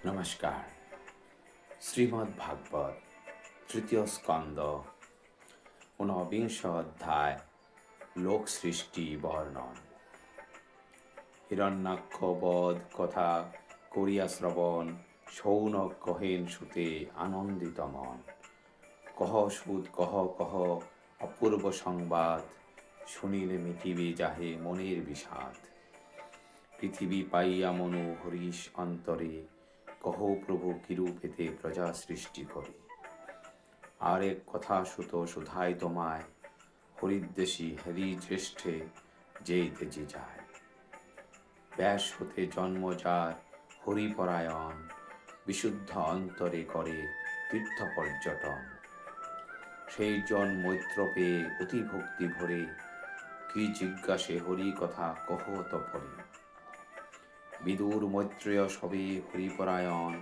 নমস্কার। শ্রীমদ্ ভাগবত তৃতীয় স্কন্দ ১৯ অধ্যায় লোক সৃষ্টি বর্ণন। হিরণ্যাক্ষ বধ কথা করিয়া শ্রবণ, শৌনক কহেন সুতে আনন্দিত মন। কহ সুত কহ কহ অপূর্ব সংবাদ, শুনিলে মিটিবে যাহে মনের বিষাদ। পৃথিবী পাইয়া মনু হরিশ অন্তরে, কহ প্রভু কিরূপেতে প্রজা সৃষ্টি করে। আর এক কথা সুত শুধাই তোমায়, হরিদ্বেষী হরি জ্যেষ্ঠে যেই তেজি যায়। ব্যাস হতে জন্ম যার হরিপরায়ণ, বিশুদ্ধ অন্তরে করে তীর্থ পর্যটন। সেই জন মৈত্র পেয়ে অতি ভক্তি ভরে, কি জিজ্ঞাসে হরি কথা কহ তপরে। বিদুর মৈত্রেয় সবে হরিপরায়ণ,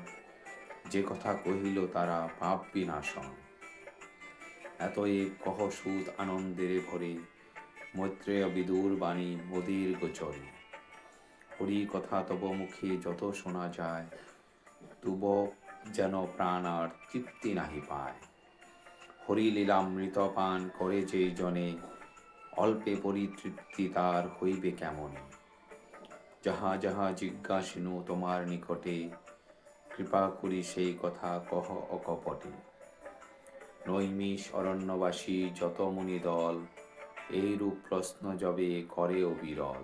যে কথা কহিল তারা পাপ বিনাশন। এতএব কহ সুত আনন্দের ভরে, মৈত্রেয় বিদুর বাণী মোদের গোচরে। হরি কথা তব মুখে যত শোনা যায়, তুব যেন প্রাণ আর তৃপ্তি নাহি পায়। হরি লীলামৃত পান করে যে জনে, অল্পে পরিতৃপ্তি তার হইবে কেমনে। যাহা যাহা জিজ্ঞাসিনু তোমার নিকটে, কৃপা করি সেই কথা কহ অকপটে। নৈমিষ অরণ্যবাসী যত মুনি দল, এইরূপ প্রশ্ন যবে করে অবিরল।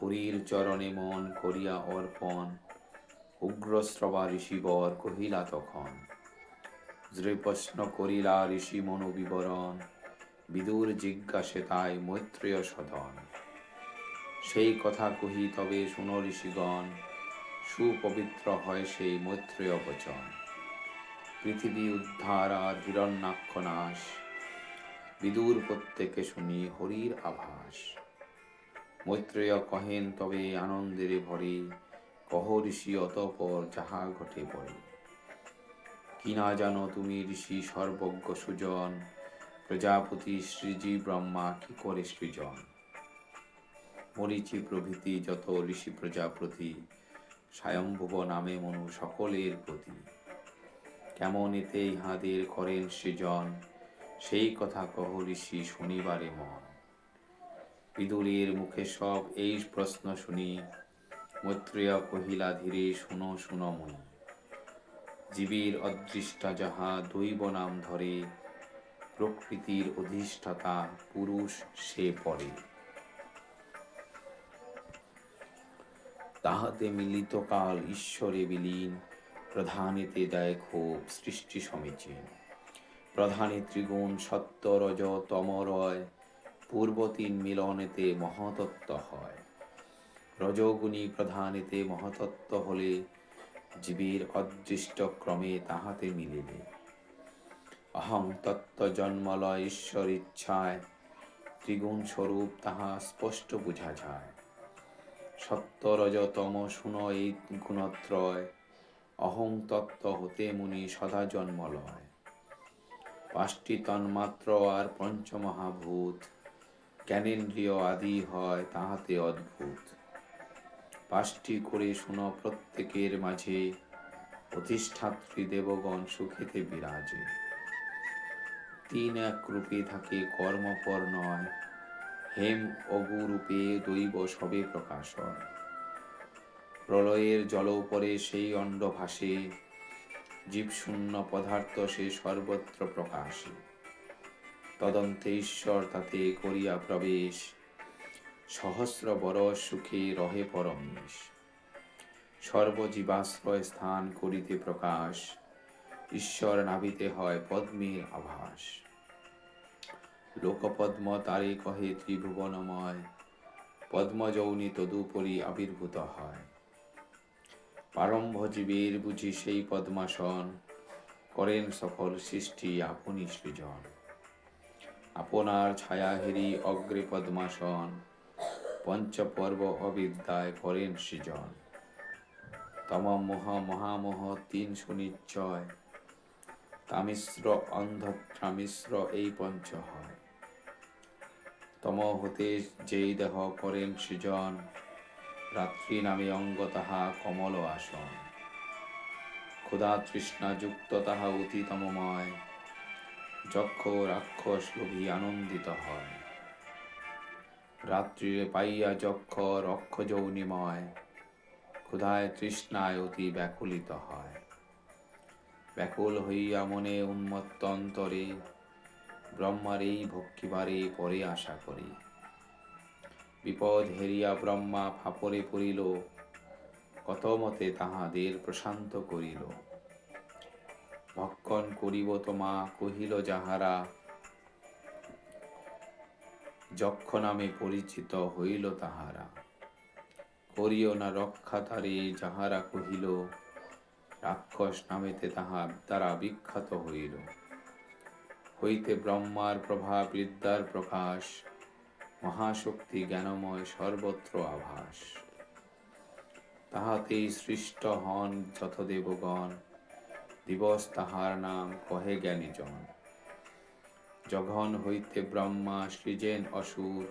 হরির চরণে মন করিয়া অর্পণ, উগ্রশ্রবা ঋষিবর কহিলা তখন। যে প্রশ্ন করিলা ঋষি মনু বিবরণ, বিদুর জিজ্ঞাসে তাই মৈত্রেয় সদন। সেই কথা কহি তবে শুনো ঋষিগণ, সুপবিত্র হয় সেই মৈত্রেয় বচন। পৃথিবী উদ্ধার আর হিরণ্যাক্ষ নাশ, বিদুর প্রত্যেকে শুনি হরির আভাস। মৈত্রেয় কহেন তবে আনন্দের ভরে, কহ ঋষি অতঃপর যাহা ঘটে পড়ে। কি না জানো তুমি ঋষি সর্বজ্ঞ সুজন, প্রজাপতি শ্রীজী ব্রহ্মা কি করে সৃজন। মরীচি প্রভৃতি যত ঋষি প্রজাপতি, স্বয়ম্ভুব নামে মনু সকলের প্রতি। কেমন এতে ইহাদের করেন সৃজন, সেই কথা কহ ঋষি শুনিবারে মন। বিদুরের মুখে সব এই প্রশ্ন শুনি, মৈত্রেয় কহিলা ধীরে শুনো শুনো মুনি। জীবের অদৃষ্টা যাহা দৈব নাম ধরে, প্রকৃতির অধিষ্ঠাতা পুরুষ সে পরে। তাহাতে মিলিত কাল ঈশ্বরে বিলীন, প্রধানেতে দেয় ক্ষোভ সৃষ্টি সমীচীন। প্রধানে ত্রিগুণ সত্য রজ তম রয়, পূর্ব তিন মিলনেতে মহতত্ত্ব হয়। রজগুণী প্রধানেতে মহতত্ত্ব হলে, জীবের অদৃষ্ট ক্রমে তাহাতে মিলিলে। অহং তত্ত্ব জন্মলয় ঈশ্বর ইচ্ছায়, ত্রিগুণ স্বরূপ তাহা স্পষ্ট বুঝা যায়। সত্য রজ তম শুনো এই গুণত্রয়, অহং তত্ত্ব হতে মুনি সদা জন্ম লয়। পাঁচটি তন্মাত্র আর পঞ্চমহাভূত, জ্ঞানেন্দ্রিয় আদি হয় তাহাতে অদ্ভুত। পাঁচটি করে শুনো প্রত্যেকের মাঝে, অধিষ্ঠাত্রী দেবগণ সুখেতে বিরাজে। তিন এক রূপে থাকে কর্মপর নয়, হেম অগুরূপে দৈব সবে প্রকাশ হয়। প্রলয়ের জল উপরে সেই অণ্ড ভাসে, জীবশূন্য পদার্থ সে সর্বত্র প্রকাশে। তদন্তে ঈশ্বর তাতে করিয়া প্রবেশ, সহস্র বরষ সুখে রহে পরমেশ। সর্বজীবাশ্রয় স্থান করিতে প্রকাশ, ঈশ্বর নাভিতে হয় পদ্মের আভাস। লোকপদ্ম তারে কহে ত্রিভুবনময়, পদ্মযৌনি তদুপরি আবির্ভূত হয়। প্রারম্ভ জীবের বুঝি সেই পদ্মাসন, করেন সকল সৃষ্টি আপনি সৃজন। আপনার ছায়া হেরি অগ্রে পদ্মাসন, পঞ্চপর্ব অবিদ্যায় করেন সৃজন। তম মোহ মহামোহ তিন সুনিশ্চয়, তামিশ্র অন্ধত্রামিশ্র এই পঞ্চ হয়। তম হতে যেই দেহ করেন সৃজন, রাত্রি নামে অঙ্গ তাহা কমল আসন। ক্ষুধা তৃষ্ণা যুক্ত তাহা অতিতমময়, যক্ষ রাক্ষস লোভী আনন্দিত হয়। রাত্রিরে পাইয়া যক্ষ রক্ষ যৌনিময়, ক্ষুধায় তৃষ্ণায় অতি ব্যাকুলিত হয়। ব্যাকুল হইয়া মনে উন্মত্ত অন্তরে, ব্রহ্মার এই ভক্ষিবারে পরে আশা করি। বিপদ হেরিয়া ব্রহ্মা ফাপরে পড়িল, কত মতে তাহাদের প্রশান্ত করিল। ভক্ষণ করিব তোমা কহিল যাহারা, যক্ষ নামে পরিচিত হইল তাহারা। করিও না রক্ষা তারে যাহারা কহিল, রাক্ষস নামেতে তারা বিখ্যাত হইল। হইতে ব্রহ্মার প্রভাব বিদ্যার প্রকাশ, মহাশক্তি জ্ঞানময় সর্বত্র আভাস। তাহাতেই সৃষ্ট হন যত দেবগণ, দিবস তাহার নাম কহে জ্ঞানীজন। জঘন হইতে ব্রহ্মা সৃজেন অসুর,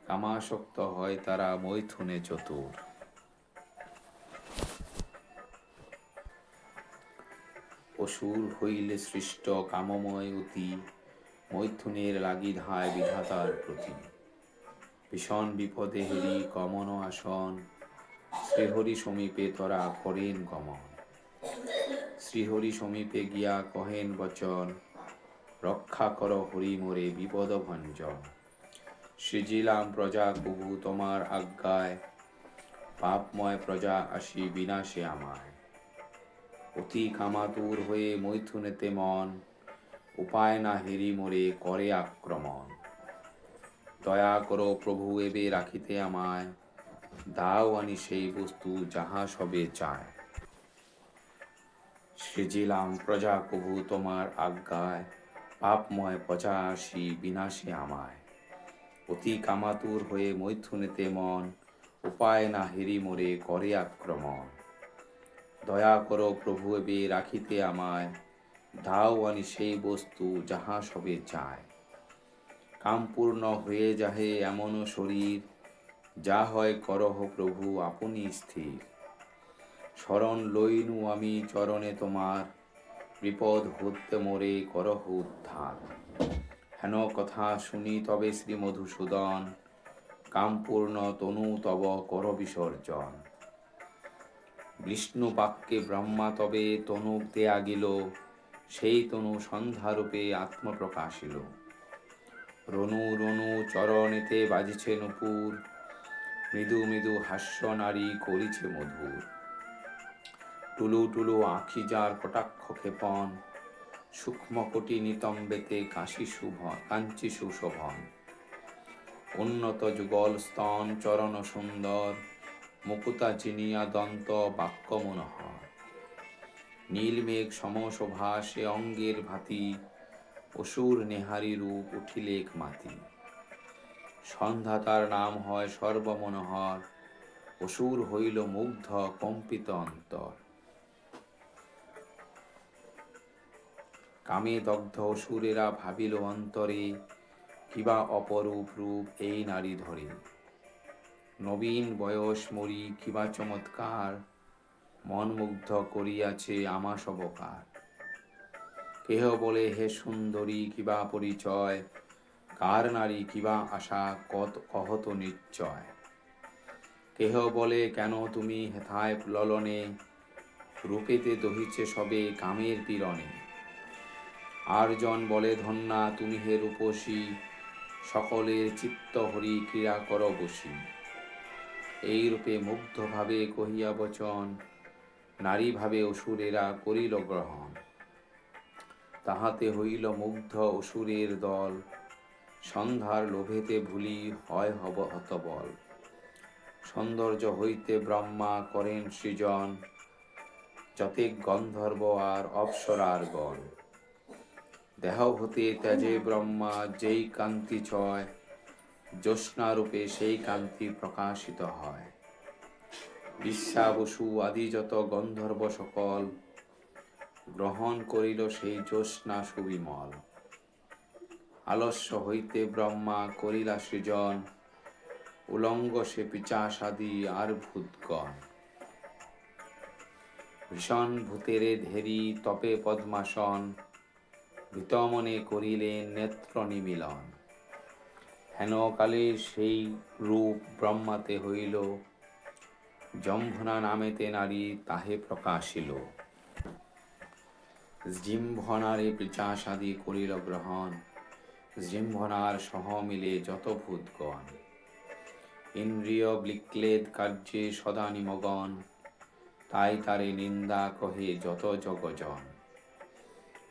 কামাসক্ত হয় তারা মৈথুনে চতুর। অসুর হইলে সৃষ্ট কামময় অতি, মৈথুনের লাগি ধায় বিধাতার প্রতি। ভীষণ বিপদে হেরি গমন আসন, শ্রীহরি সমীপে তরা করেন গমন। শ্রীহরি সমীপে গিয়া কহেন বচন, রক্ষা কর হরি মোরে বিপদ ভঞ্জন। সৃজিলাম প্রজা কবু তোমার আজ্ঞায়, পাপময় প্রজা আসি বিনাশে আমায়। অতি কামাতুর হয়ে মৈথুনেতে মন, উপায় না হেরি মোরে করে আক্রমণ। দয়া করো প্রভু এবে রাখিতে আমায়, দাও আনি সেই বস্তু যাহা সবে চায়। সৃজিলাম প্রজা কবু তোমার আজ্ঞায়, পাপময় প্রজা আসি বিনাশে আমায়। অতি কামাতুর হয়ে মৈথুনেতে মন, উপায় না হেরি মোরে করে আক্রমণ। দয়া করো প্রভু এবে রাখিতে আমায়, দাও আনি সেই বস্তু যাহা সবে চায়। কামপূর্ণ হয়ে যাহে এমন শরীর, যা হয় করহ প্রভু আপনি স্থির। শরণ লইনু আমি চরণে তোমার, বিপদ হতে মোরে করহ উদ্ধার। হেন কথা শুনি তবে শ্রী মধুসূদন, কামপূর্ণ তনু তব কর বিসর্জন। বিষ্ণু বাক্যে ব্রহ্মা তবে তনু দেয়া গেল, সেই তনু সন্ধ্যারূপে আত্মপ্রকাশিল। রনু রনু চরণেতে বাজিছে নূপুর, মৃদু মৃদু হাস্য নারী করিছে মধুর। টুলু টুলু আঁখি যার কটাক্ষ ক্ষেপণ, সূক্ষ্ম কোটি নিতম্বেতে কাঞ্চি সুশোভন। উন্নত যুগল স্তন চরণ সুন্দর, মুকুতা চিনিয়া দন্ত বাক্য মনোহর। নীলমেঘ সমশোভা সে অঙ্গের ভাতি, অসুর নেহারি রূপ উঠিলেক মাতি। সন্ধ্যা তার নাম হয় সর্বমনোহর, অসুর হইল মুগ্ধ কম্পিত অন্তর। কামে দগ্ধ অসুরেরা ভাবিল অন্তরে, কিবা অপরূপ রূপ এই নারী ধরে। নবীন বয়স মরি কিবা চমৎকার, মন মুগ্ধ করিয়াছে আমা সবকার। কেহ বলে হে সুন্দরী কিবা পরিচয়, কার নারী কিবা আশা কহত নিশ্চয়। কেহ বলে কেন তুমি হেথায় ললনে, রূপেতে দহিছে সবে কামের পীড়নে। আর জন বলে ধন্যা তুমি হে রূপসী, সকলের চিত্ত হরি ক্রীড়া কর বশী। এই রূপে মুগ্ধ ভাবে কহিয়া বচন, নারী ভাবে অসুরেরা করিল গ্রহণ। তাহাতে হইল মুগ্ধ অসুরের দল, সন্ধ্যার লোভেতে ভুলি হয় হতবল। সৌন্দর্য হইতে ব্রহ্মা করেন সৃজন, যতেক গন্ধর্ব আর অপ্সরার গণ। দেহ হতে ত্যাজে ব্রহ্মা যেই কান্তি ছয়, জ্যোৎস্নারূপে সেই কান্তি প্রকাশিত হয়। বিশ্বা বসু আদি যত গন্ধর্ব সকল, গ্রহণ করিল সেই জ্যোৎস্না সুবিমল। আলস্য হইতে ব্রহ্মা করিলা সৃজন, উলঙ্গ সে পিশাচাদি আর ভূতগণ। ভীষণ ভূতেরে ধেরি তপে পদ্মাসন, ভীতমনে করিলেন নেত্র নিমিলন। হেন কালে সেই রূপ ব্রহ্মাতে হইল, জম্ভনা নামেতে নারী তাহে প্রকাশিল। জিম্ভনারে পিচাসাদি করিল গ্রহণ, জিম্ভনার সহ মিলে যত ভূতগণ। ইন্দ্রিয় বিক্লেদ কার্যে সদা নিমগন, তাই তারে নিন্দা কহে যত জগজন।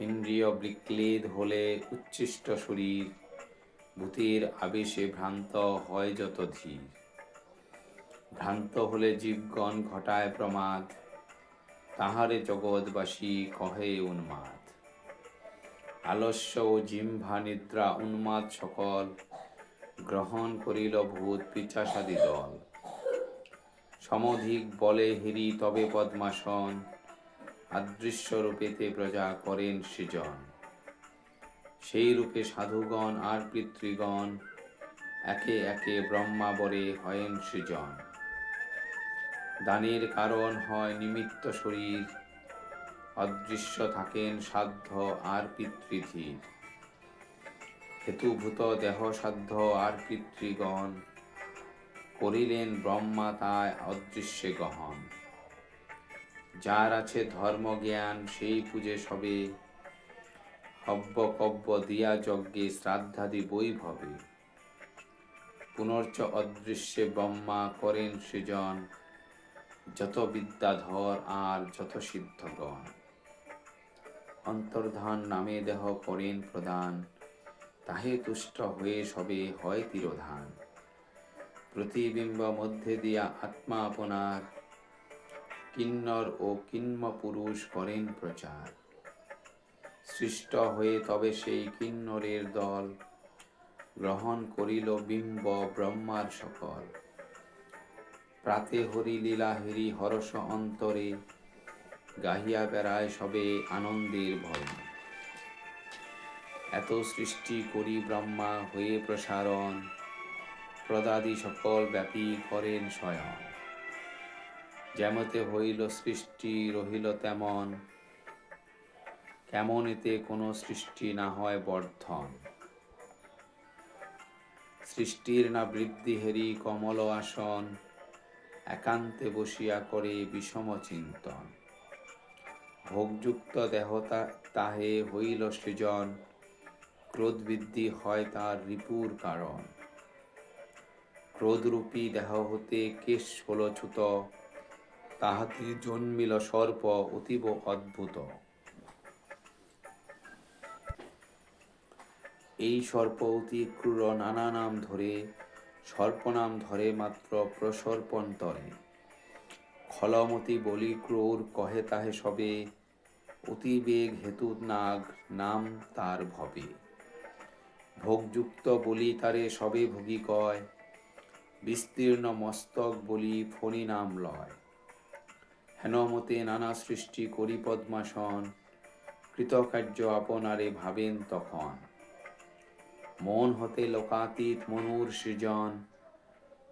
ইন্দ্রিয় বিক্লেদ হলে উচ্ছিষ্ট শরীর, ভূতের আবেশে ভ্রান্ত হয় যত ধীর। ভ্রান্ত হলে জীবগণ ঘটায় প্রমাদ, তাহারে জগৎবাসী কহে উন্মাদ। আলস্য ও জিহ্বা নিদ্রা উন্মাদ সকল, গ্রহণ করিল ভূত পিশাচাদি দল। সমধিক বলে হেরি তবে পদ্মাসন, অদৃশ্য রূপেতে প্রজা করেন সৃজন। সেই রূপে সাধুগণ আর পিতৃগণ, একে একে ব্রহ্মাবরে হয়েন সৃজন। দানের কারণ হয় নিমিত্ত শরীর, অদৃশ্য থাকেন সাধ্য আর পিতৃধীর। হেতুভূত দেহ সাধ্য আর পিতৃগণ, করিলেন ব্রহ্মা তাই অদৃশ্যে গহন। যার আছে ধর্ম জ্ঞান সেই পূজে সবে, হব্য কব্য দিয়া যজ্ঞে শ্রাদ্ধাদি বৈভবে। পুনর্চ অদৃশ্যে ব্রহ্মা করেন সৃজন, যত বিদ্যাধর আর যত সিদ্ধগণ। অন্তর্ধান নামে দেহ করেন প্রদান, তাহে তুষ্ট হয়ে সবে হয় তিরোধান। প্রতিবিম্ব মধ্যে দিয়া আত্মা আপনার, কিন্নর ও কিন্ম পুরুষ করেন প্রচার। সৃষ্ট হয়ে তবে সেই কিন্নরের দল, গ্রহণ করিল বিম্ব ব্রহ্মার সকল। প্রাতে হরি লীলা হেরি হরষ অন্তরে, গাহিয়া বেড়ায় সবে আনন্দের ভয়। এত সৃষ্টি করি ব্রহ্মা হয়ে প্রসারণ, প্রদাদি সকল ব্যাপী করেন স্বয়ং। যেমতে হইল সৃষ্টি রহিল তেমন, কেমন এতে কোনো সৃষ্টি না হয় বর্ধন। সৃষ্টির না বৃদ্ধি হেরি কমল আসন, একান্তে বসিয়া করে বিষম চিন্তন। ভোগযুক্ত দেহতা তাহে হইল সৃজন, ক্রোধ বৃদ্ধি হয় তার রিপুর কারণ। ক্রোধরূপী দেহ হতে কেশ হল চ্যুত, তাহাতে জন্মিল সর্প অতীব অদ্ভুত। এই সর্প অতি ক্রূর নানা নাম ধরে, সর্পনাম ধরে মাত্র প্রসর্পন্তরে। খলমতি বলি ক্রূর কহে তাহে সবে, অতিবেগ হেতু নাগ নাম তার ভবে। ভোগযুক্ত বলি তারে সবে ভোগী কয়, বিস্তীর্ণ মস্তক বলি ফণি নাম লয়। হেনমতে নানা সৃষ্টি করি পদ্মাসন, কৃতকার্য আপনারে ভাবেন তখন। মন হতে লোকাতীত মনুর সৃজন,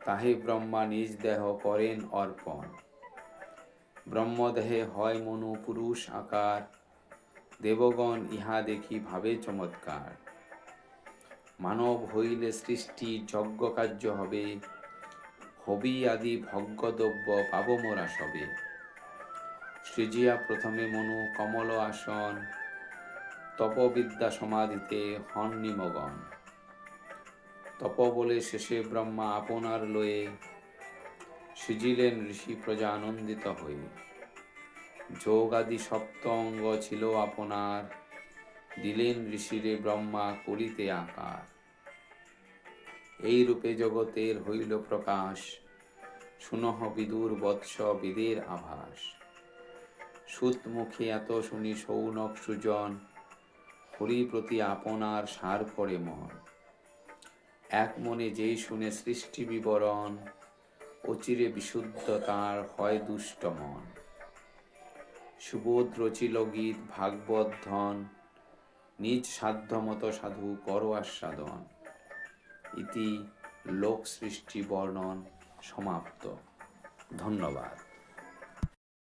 তাহে ব্রহ্মা নিজ দেহ করেন অর্পণ। ব্রহ্মদেহে হয় মনু পুরুষ আকার, দেবগণ ইহা দেখি ভাবে চমৎকার। মানব হইলে সৃষ্টি যজ্ঞ কার্য হবে, হবি আদি ভোগ্যদ্রব্য পাব মোরা সবে। সৃজিয়া প্রথমে মনু কমল আসন, তপবিদ্যা সমাধিতে হন নিমগন। তপ বলে শেষে ব্রহ্মা আপনার লয়ে, সৃজিলেন ঋষি প্রজা আনন্দিত হয়ে। যোগ আদি সপ্ত অঙ্গ ছিল আপনার, দিলেন ঋষিরে ব্রহ্মা করিতে আকার। এই রূপে জগতের হইল প্রকাশ, শুনহ বিদুর বৎস বেদের আভাস। সুত মুখে এত শুনি সৌনক সুজন, হরি প্রতি আপনার সার করে মন। এক মনে যেই শুনে সৃষ্টি বিবরণ, অচিরে বিশুদ্ধ তার হয় দুষ্ট মন। সুবোধ রচিল গীত ভাগবত ধন, নিজ সাধ্য মত সাধু কর আস্বাদন। ইতি লোক সৃষ্টি বর্ণন সমাপ্ত। ধন্যবাদ।